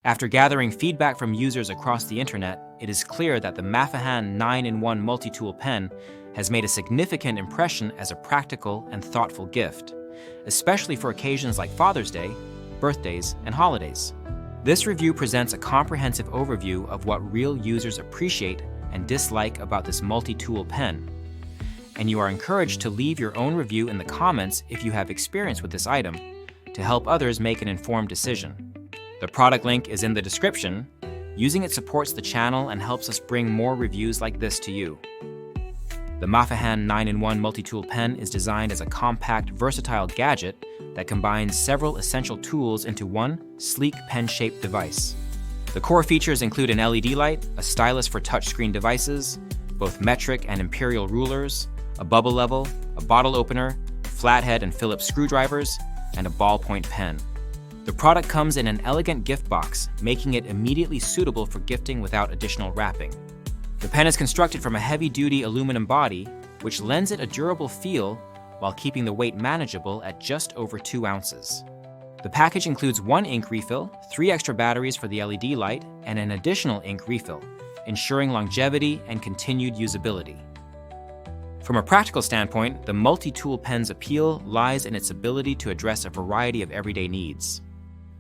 After gathering feedback from users across the internet, it is clear that the MAFEHAN 9-in-1 multi-tool pen has made a significant impression as a practical and thoughtful gift, especially for occasions like Father's Day, birthdays, and holidays. This review presents a comprehensive overview of what real users appreciate and dislike about this multi-tool pen. And you are encouraged to leave your own review in the comments if you have experience with this item, to help others make an informed decision. The product link is in the description. Using it supports the channel and helps us bring more reviews like this to you. The MAFEHAN 9-in-1 multi-tool pen is designed as a compact, versatile gadget that combines several essential tools into one sleek pen-shaped device. The core features include an LED light, a stylus for touchscreen devices, both metric and imperial rulers, a bubble level, a bottle opener, flathead and Phillips screwdrivers, and a ballpoint pen. The product comes in an elegant gift box, making it immediately suitable for gifting without additional wrapping. The pen is constructed from a heavy-duty aluminum body, which lends it a durable feel while keeping the weight manageable at just over 2 ounces. The package includes 1 ink refill, 3 extra batteries for the LED light, and an additional ink refill, ensuring longevity and continued usability. From a practical standpoint, the multi-tool pen's appeal lies in its ability to address a variety of everyday needs.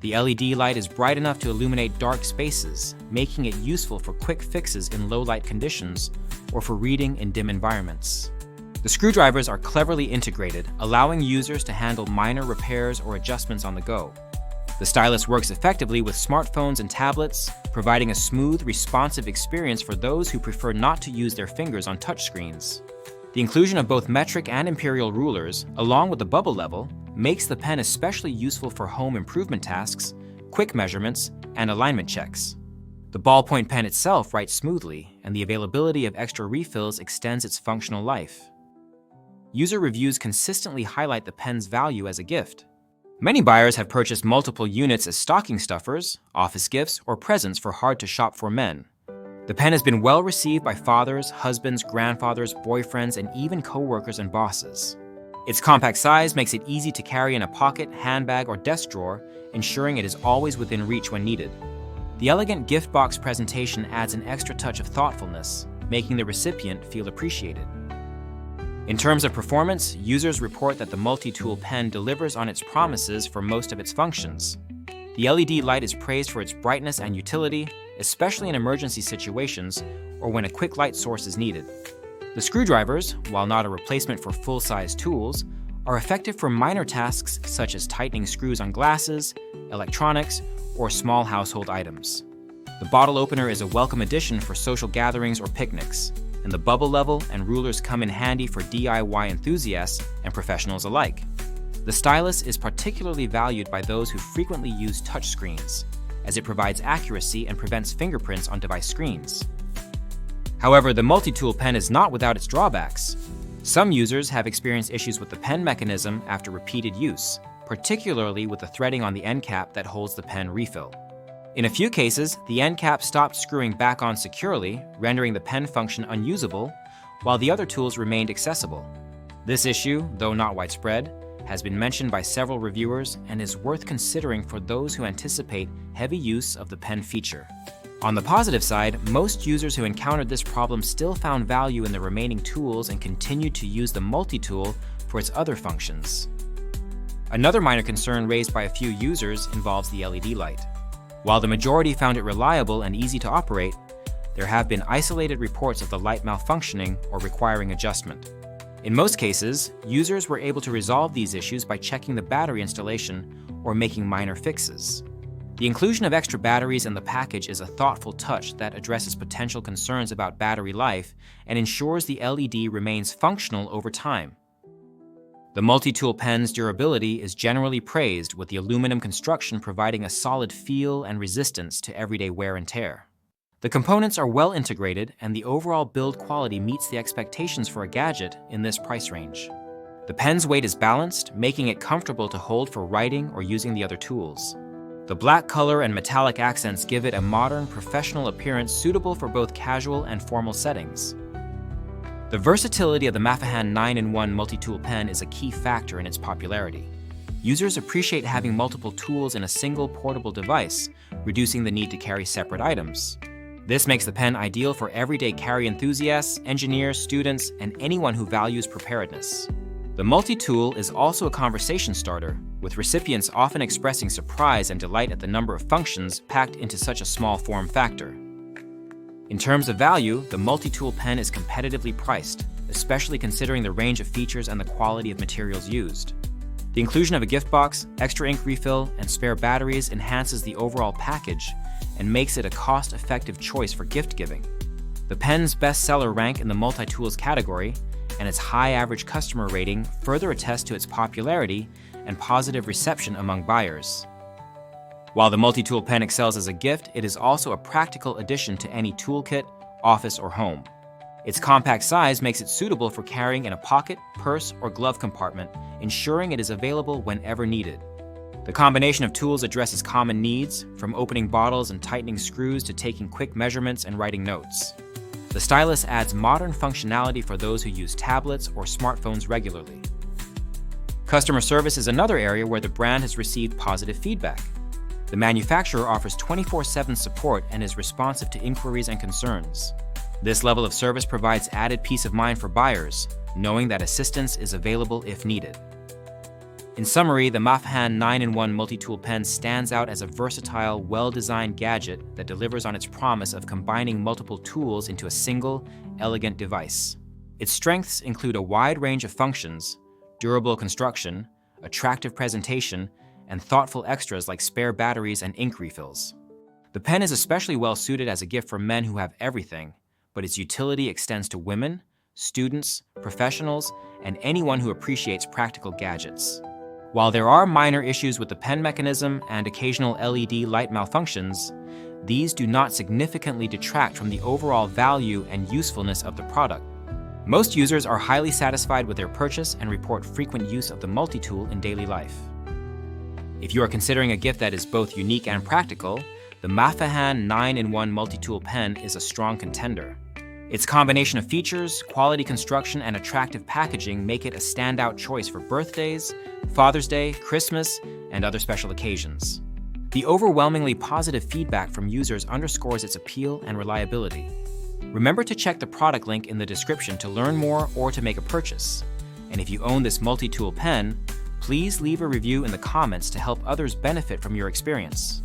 The LED light is bright enough to illuminate dark spaces, making it useful for quick fixes in low-light conditions or for reading in dim environments. The screwdrivers are cleverly integrated, allowing users to handle minor repairs or adjustments on the go. The stylus works effectively with smartphones and tablets, providing a smooth, responsive experience for those who prefer not to use their fingers on touchscreens. The inclusion of both metric and imperial rulers, along with the bubble level, makes the pen especially useful for home improvement tasks, quick measurements, and alignment checks. The ballpoint pen itself writes smoothly, and the availability of extra refills extends its functional life. User reviews consistently highlight the pen's value as a gift. Many buyers have purchased multiple units as stocking stuffers, office gifts, or presents for hard-to-shop-for men. The pen has been well received by fathers, husbands, grandfathers, boyfriends, and even co-workers and bosses. Its compact size makes it easy to carry in a pocket, handbag, or desk drawer, ensuring it is always within reach when needed. The elegant gift box presentation adds an extra touch of thoughtfulness, making the recipient feel appreciated. In terms of performance, users report that the multi-tool pen delivers on its promises for most of its functions. The LED light is praised for its brightness and utility, especially in emergency situations or when a quick light source is needed. The screwdrivers, while not a replacement for full-size tools, are effective for minor tasks such as tightening screws on glasses, electronics, or small household items. The bottle opener is a welcome addition for social gatherings or picnics, and the bubble level and rulers come in handy for DIY enthusiasts and professionals alike. The stylus is particularly valued by those who frequently use touchscreens, as it provides accuracy and prevents fingerprints on device screens. However, the multi-tool pen is not without its drawbacks. Some users have experienced issues with the pen mechanism after repeated use, particularly with the threading on the end cap that holds the pen refill. In a few cases, the end cap stopped screwing back on securely, rendering the pen function unusable, while the other tools remained accessible. This issue, though not widespread, has been mentioned by several reviewers and is worth considering for those who anticipate heavy use of the pen feature. On the positive side, most users who encountered this problem still found value in the remaining tools and continued to use the multi-tool for its other functions. Another minor concern raised by a few users involves the LED light. While the majority found it reliable and easy to operate, there have been isolated reports of the light malfunctioning or requiring adjustment. In most cases, users were able to resolve these issues by checking the battery installation or making minor fixes. The inclusion of extra batteries in the package is a thoughtful touch that addresses potential concerns about battery life and ensures the LED remains functional over time. The multi-tool pen's durability is generally praised, with the aluminum construction providing a solid feel and resistance to everyday wear and tear. The components are well integrated, and the overall build quality meets the expectations for a gadget in this price range. The pen's weight is balanced, making it comfortable to hold for writing or using the other tools. The black color and metallic accents give it a modern, professional appearance suitable for both casual and formal settings. The versatility of the MAFEHAN 9-in-1 multi-tool pen is a key factor in its popularity. Users appreciate having multiple tools in a single portable device, reducing the need to carry separate items. This makes the pen ideal for everyday carry enthusiasts, engineers, students, and anyone who values preparedness. The multi-tool is also a conversation starter, with recipients often expressing surprise and delight at the number of functions packed into such a small form factor. In terms of value, the multi-tool pen is competitively priced, especially considering the range of features and the quality of materials used. The inclusion of a gift box, extra ink refill, and spare batteries enhances the overall package and makes it a cost-effective choice for gift giving. The pen's bestseller rank in the multi-tools category and its high average customer rating further attest to its popularity and positive reception among buyers. While the multi-tool pen excels as a gift, it is also a practical addition to any toolkit, office, or home. Its compact size makes it suitable for carrying in a pocket, purse, or glove compartment, ensuring it is available whenever needed. The combination of tools addresses common needs, from opening bottles and tightening screws to taking quick measurements and writing notes. The stylus adds modern functionality for those who use tablets or smartphones regularly. Customer service is another area where the brand has received positive feedback. The manufacturer offers 24/7 support and is responsive to inquiries and concerns. This level of service provides added peace of mind for buyers, knowing that assistance is available if needed. In summary, the MAFEHAN 9-in-1 multi-tool pen stands out as a versatile, well-designed gadget that delivers on its promise of combining multiple tools into a single, elegant device. Its strengths include a wide range of functions, durable construction, attractive presentation, and thoughtful extras like spare batteries and ink refills. The pen is especially well suited as a gift for men who have everything, but its utility extends to women, students, professionals, and anyone who appreciates practical gadgets. While there are minor issues with the pen mechanism and occasional LED light malfunctions, these do not significantly detract from the overall value and usefulness of the product. Most users are highly satisfied with their purchase and report frequent use of the multi-tool in daily life. If you are considering a gift that is both unique and practical, the MAFEHAN 9-in-1 multi-tool pen is a strong contender. Its combination of features, quality construction, and attractive packaging make it a standout choice for birthdays, Father's Day, Christmas, and other special occasions. The overwhelmingly positive feedback from users underscores its appeal and reliability. Remember to check the product link in the description to learn more or to make a purchase. And if you own this multi-tool pen, please leave a review in the comments to help others benefit from your experience.